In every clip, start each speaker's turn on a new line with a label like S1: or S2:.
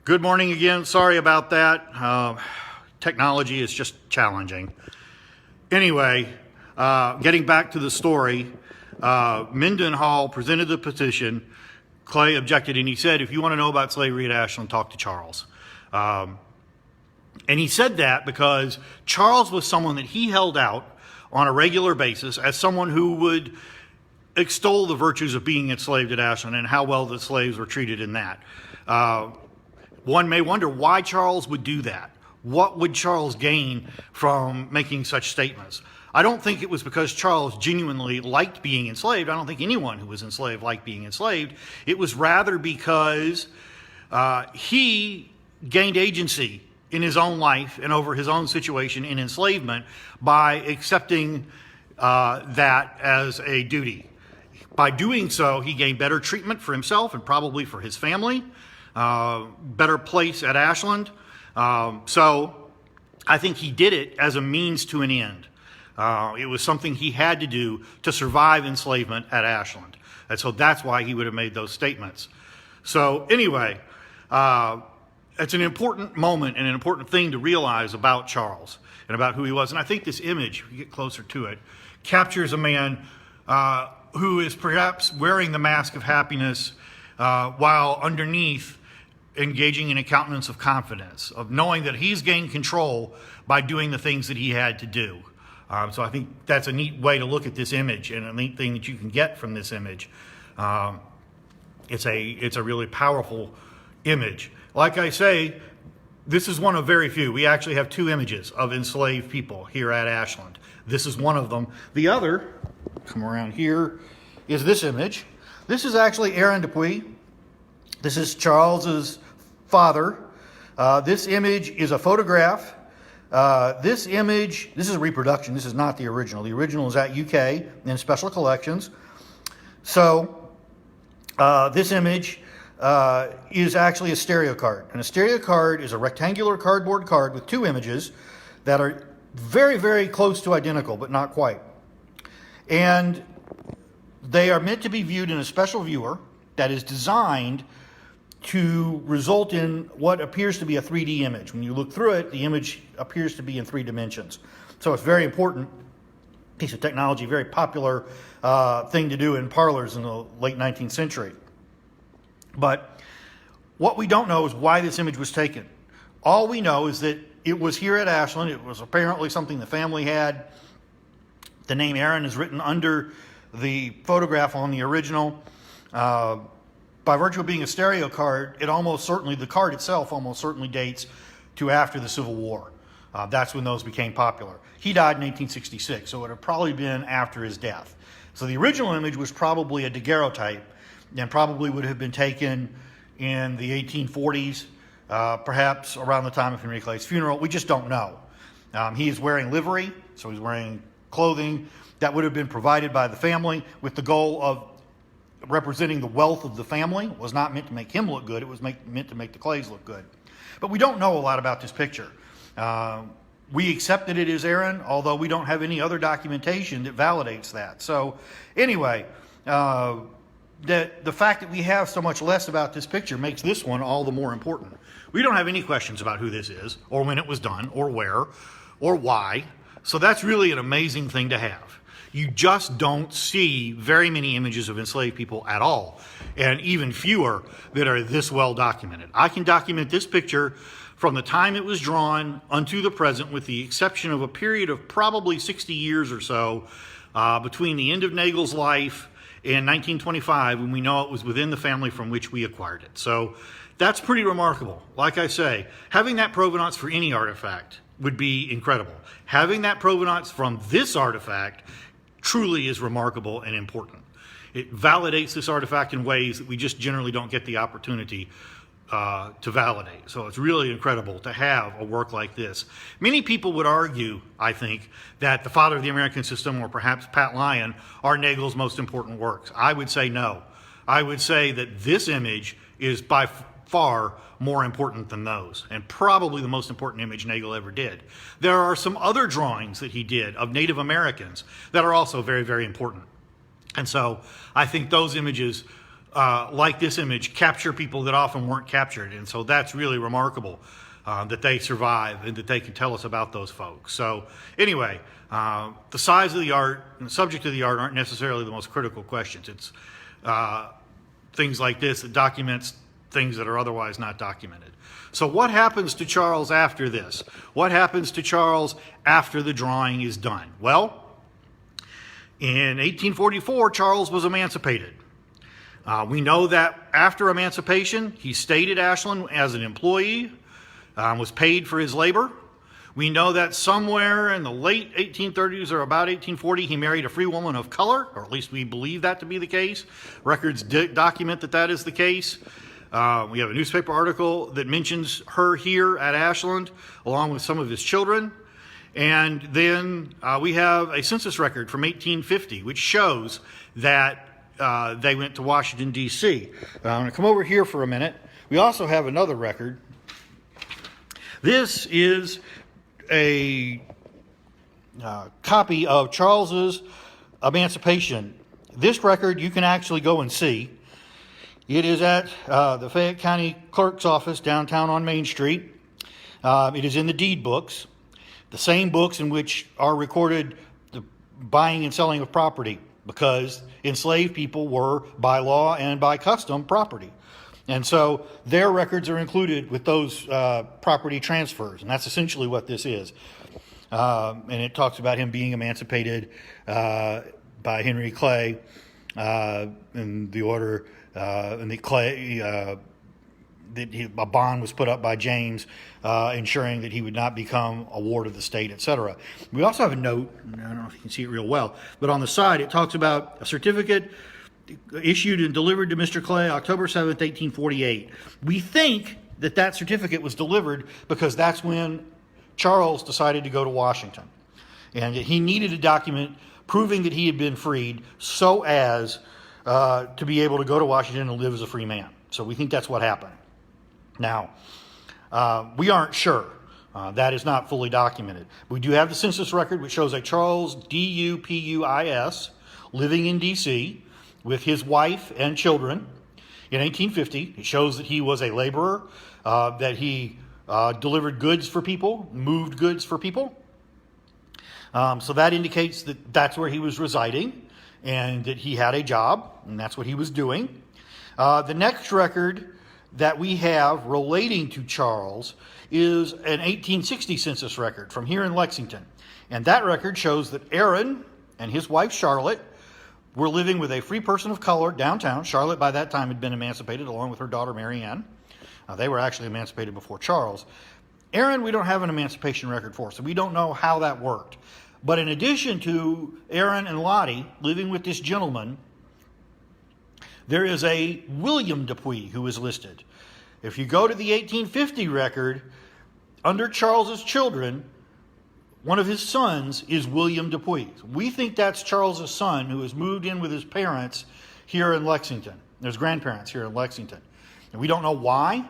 S1: Good morning again. Sorry about that. Technology is just challenging. Anyway, getting back to the story, Mendenhall presented the petition. Clay objected, and he said, if you want to know about slavery at Ashland, talk to Charles. And he said that because Charles was someone that he held out on a regular basis as someone who would extol the virtues of being enslaved at Ashland and how well the slaves were treated in that. One may wonder why Charles would do that. What would Charles gain from making such statements? I don't think it was because Charles genuinely liked being enslaved. I don't think anyone who was enslaved liked being enslaved. It was rather because he gained agency in his own life and over his own situation in enslavement by accepting that as a duty. By doing so, he gained better treatment for himself and probably for his family, better place at Ashland. So I think he did it as a means to an end. It was something he had to do to survive enslavement at Ashland. And so that's why he would have made those statements. So anyway, it's an important moment and an important thing to realize about Charles and about who he was. And I think this image, if we get closer to it, captures a man who is perhaps wearing the mask of happiness while underneath engaging in a countenance of confidence, of knowing that he's gained control by doing the things that he had to do. So I think that's a neat way to look at this image and a neat thing that you can get from this image. It's a really powerful image. Like I say, this is one of very few. We actually have two images of enslaved people here at Ashland. This is one of them. The other, come around here, is this image. This is actually Aaron Dupuis. This is Charles's father. This image is a photograph. This is a reproduction. This is not the original. The original is at UK in special collections. So this image is actually a stereo card. And a stereo card is a rectangular cardboard card with two images that are very, very close to identical, but not quite. And they are meant to be viewed in a special viewer that is designed to result in what appears to be a 3D image. When you look through it, the image appears to be in 3 dimensions. So it's a very important piece of technology, very popular thing to do in parlors in the late 19th century. But what we don't know is why this image was taken. All we know is that it was here at Ashland. It was apparently something the family had. The name Aaron is written under the photograph on the original. By virtue of being a stereo card, the card itself almost certainly dates to after the Civil War. That's when those became popular. He died in 1866, so it would have probably been after his death. So the original image was probably a daguerreotype and probably would have been taken in the 1840s, perhaps around the time of Henry Clay's funeral. We just don't know. He is wearing livery, so he's wearing clothing that would have been provided by the family with the goal of representing the wealth of the family. It was not meant to make him look good. It was meant to make the Clays look good. But we don't know a lot about this picture. We accepted it as Aaron, although we don't have any other documentation that validates that. So anyway, the fact that we have so much less about this picture makes this one all the more important. We don't have any questions about who this is, or when it was done, or where, or why. So that's really an amazing thing to have. You just don't see very many images of enslaved people at all, and even fewer that are this well documented. I can document this picture from the time it was drawn unto the present, with the exception of a period of probably 60 years or so between the end of Nagel's life and 1925, when we know it was within the family from which we acquired it. So that's pretty remarkable. Like I say, having that provenance for any artifact would be incredible. Having that provenance from this artifact truly is remarkable and important. It validates this artifact in ways that we just generally don't get the opportunity to validate. So it's really incredible to have a work like this. Many people would argue, I think, that The Father of the American System or perhaps Pat Lyon are Nagel's most important works. I would say no. I would say that this image is by far more important than those, and probably the most important image Nagel ever did. There are some other drawings that he did of Native Americans that are also very, very important. And so I think those images like this image, capture people that often weren't captured. And so that's really remarkable that they survive and that they can tell us about those folks. So anyway, the size of the art and the subject of the art aren't necessarily the most critical questions. It's things like this that documents things that are otherwise not documented. So what happens to Charles after this? What happens to Charles after the drawing is done? Well, in 1844, Charles was emancipated. We know that after emancipation, he stayed at Ashland as an employee, was paid for his labor. We know that somewhere in the late 1830s or about 1840, he married a free woman of color, or at least we believe that to be the case. Records document that that is the case. We have a newspaper article that mentions her here at Ashland, along with some of his children. And then we have a census record from 1850, which shows that they went to Washington, D.C. I'm going to come over here for a minute. We also have another record. This is a copy of Charles's emancipation. This record you can actually go and see. It is at the Fayette County Clerk's office downtown on Main Street. It is in the deed books, the same books in which are recorded the buying and selling of property, because enslaved people were, by law and by custom, property. And so their records are included with those property transfers, and that's essentially what this is. And it talks about him being emancipated by Henry Clay in the order, and the Clay, that a bond was put up by James, ensuring that he would not become a ward of the state, etc. We also have a note, I don't know if you can see it real well, but on the side it talks about a certificate issued and delivered to Mr. Clay October 7th, 1848. We think that that certificate was delivered because that's when Charles decided to go to Washington. And he needed a document proving that he had been freed so as to be able to go to Washington and live as a free man. So we think that's what happened. Now, we aren't sure. That is not fully documented. We do have the census record, which shows a Charles Dupuis living in D.C. with his wife and children in 1850. It shows that he was a laborer, that he delivered goods for people, moved goods for people. So that indicates that that's where he was residing and that he had a job, and that's what he was doing. The next record that we have relating to Charles is an 1860 census record from here in Lexington. And that record shows that Aaron and his wife Charlotte were living with a free person of color downtown. Charlotte by that time had been emancipated along with her daughter Mary Ann. They were actually emancipated before Charles. Aaron, we don't have an emancipation record for, so we don't know how that worked. But in addition to Aaron and Lottie living with this gentleman, there is a William Dupuis who is listed. If you go to the 1850 record, under Charles's children, one of his sons is William Dupuis. We think that's Charles's son who has moved in with his parents here in Lexington. His grandparents here in Lexington. And we don't know why.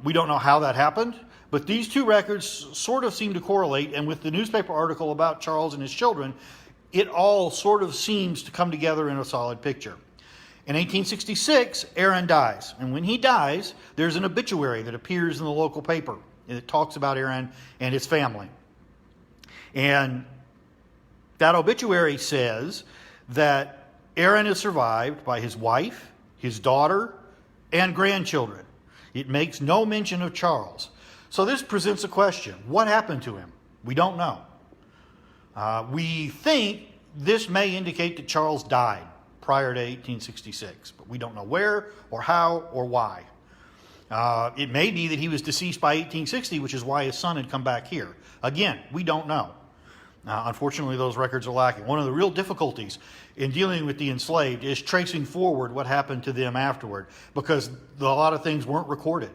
S1: We don't know how that happened. But these two records sort of seem to correlate. And with the newspaper article about Charles and his children, it all sort of seems to come together in a solid picture. In 1866, Aaron dies. And when he dies, there's an obituary that appears in the local paper. It talks about Aaron and his family. And that obituary says that Aaron is survived by his wife, his daughter, and grandchildren. It makes no mention of Charles. So this presents a question. What happened to him? We don't know. We think this may indicate that Charles died prior to 1866, but we don't know where or how or why. It may be that he was deceased by 1860, which is why his son had come back here. Again, we don't know. Unfortunately, those records are lacking. One of the real difficulties in dealing with the enslaved is tracing forward what happened to them afterward, because a lot of things weren't recorded.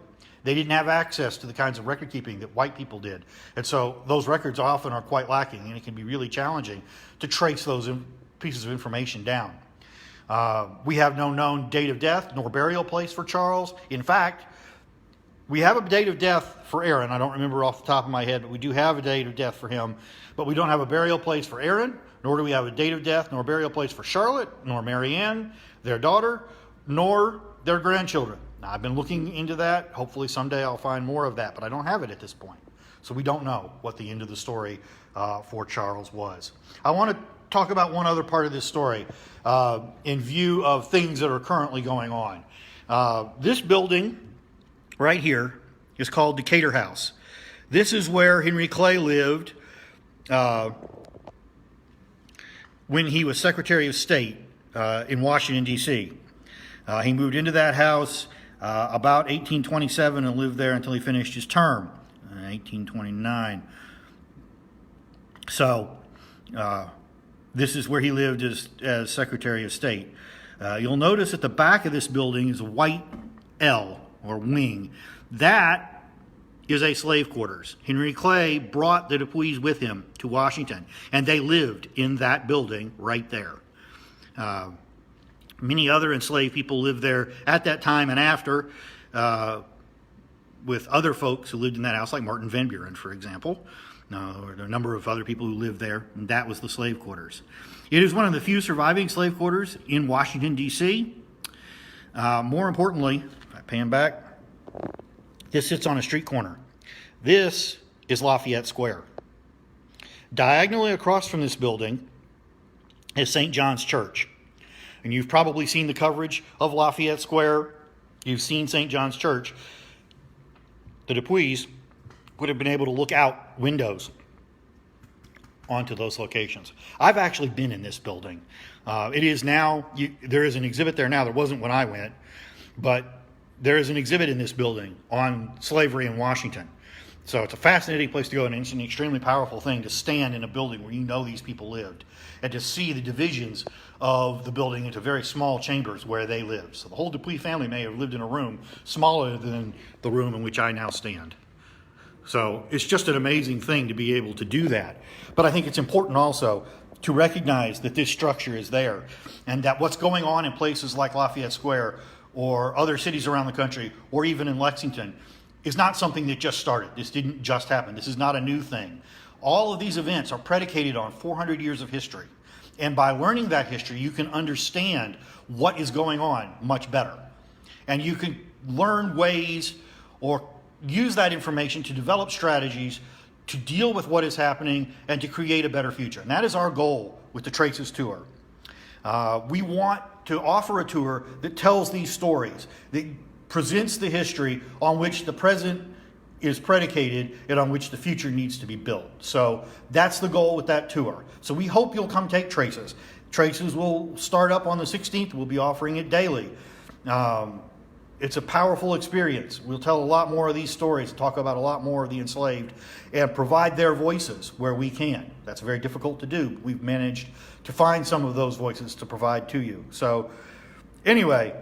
S1: They didn't have access to the kinds of record keeping that white people did. And so those records often are quite lacking, and it can be really challenging to trace those pieces of information down. We have no known date of death nor burial place for Charles. In fact, we have a date of death for Aaron. I don't remember off the top of my head, but we do have a date of death for him. But we don't have a burial place for Aaron, nor do we have a date of death nor burial place for Charlotte, nor Mary Ann, their daughter, nor their grandchildren. Now, I've been looking into that. Hopefully someday I'll find more of that, but I don't have it at this point. So we don't know what the end of the story for Charles was. I want to talk about one other part of this story in view of things that are currently going on. This building right here is called Decatur House. This is where Henry Clay lived when he was Secretary of State in Washington, D.C. He moved into that house about 1827 and lived there until he finished his term in 1829. So this is where he lived as Secretary of State. You'll notice at the back of this building is a white L or wing. That is a slave quarters. Henry Clay brought the Dupuis with him to Washington, and they lived in that building right there. Many other enslaved people lived there at that time and after, with other folks who lived in that house, like Martin Van Buren, for example. There were a number of other people who lived there, and that was the slave quarters. It is one of the few surviving slave quarters in Washington, D.C. More importantly, if I pan back, this sits on a street corner. This is Lafayette Square. Diagonally across from this building is St. John's Church. And you've probably seen the coverage of Lafayette Square. You've seen St. John's Church. The Dupuis would have been able to look out windows onto those locations. I've actually been in this building. It is now, there is an exhibit there now. There wasn't when I went, but there is an exhibit in this building on slavery in Washington. So it's a fascinating place to go, and it's an extremely powerful thing to stand in a building where you know these people lived and to see the divisions of the building into very small chambers where they lived. So the whole Dupuis family may have lived in a room smaller than the room in which I now stand. So it's just an amazing thing to be able to do that. But I think it's important also to recognize that this structure is there and that what's going on in places like Lafayette Square or other cities around the country or even in Lexington is not something that just started. This didn't just happen. This is not a new thing. All of these events are predicated on 400 years of history. And by learning that history, you can understand what is going on much better. And you can learn ways or use that information to develop strategies to deal with what is happening and to create a better future. And that is our goal with the Traces Tour. We want to offer a tour that tells these stories, that presents the history on which the present is predicated and on which the future needs to be built. So that's the goal with that tour. So we hope you'll come take Traces. Traces will start up on the 16th. We'll be offering it daily. It's a powerful experience. We'll tell a lot more of these stories, talk about a lot more of the enslaved, and provide their voices where we can. That's very difficult to do. We've managed to find some of those voices to provide to you. So anyway,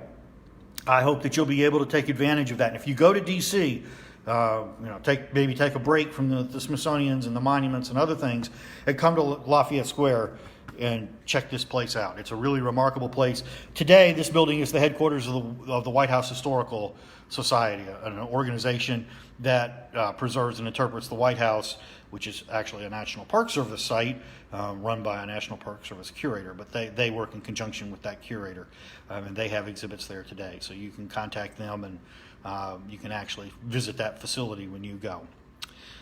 S1: I hope that you'll be able to take advantage of that. And if you go to D.C., maybe take a break from the Smithsonian's and the monuments and other things, and come to Lafayette Square and check this place out. It's a really remarkable place. Today, this building is the headquarters of the White House Historical Society, an organization that preserves and interprets the White House, which is actually a National Park Service site run by a National Park Service curator, but they work in conjunction with that curator, and they have exhibits there today. So you can contact them, and you can actually visit that facility when you go.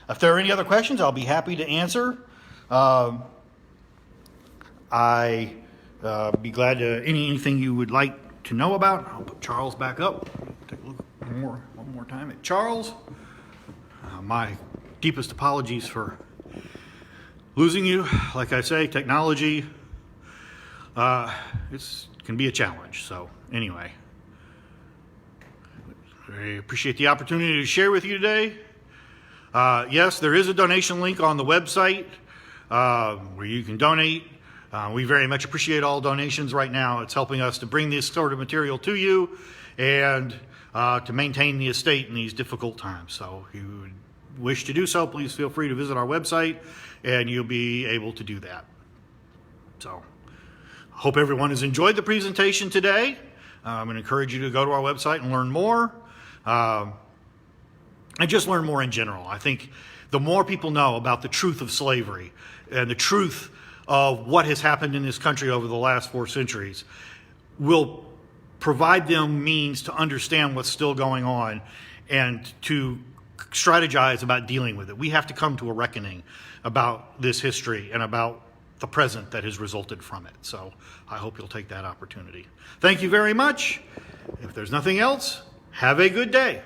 S1: If there are any other questions, I'll be happy to answer. I'd be glad to anything you would like to know about. I'll put Charles back up. Take a look one more time at Charles. My deepest apologies for losing you. Like I say, technology can be a challenge. So anyway, I appreciate the opportunity to share with you today. Yes, there is a donation link on the website where you can donate. We very much appreciate all donations right now. It's helping us to bring this sort of material to you and to maintain the estate in these difficult times. So if you would wish to do so, please feel free to visit our website and you'll be able to do that. So I hope everyone has enjoyed the presentation today. I'm going to encourage you to go to our website and learn more. And just learn more in general. I think the more people know about the truth of slavery and the truth of what has happened in this country over the last 4 centuries will provide them means to understand what's still going on and to strategize about dealing with it. We have to come to a reckoning about this history and about the present that has resulted from it. So I hope you'll take that opportunity. Thank you very much. If there's nothing else, have a good day.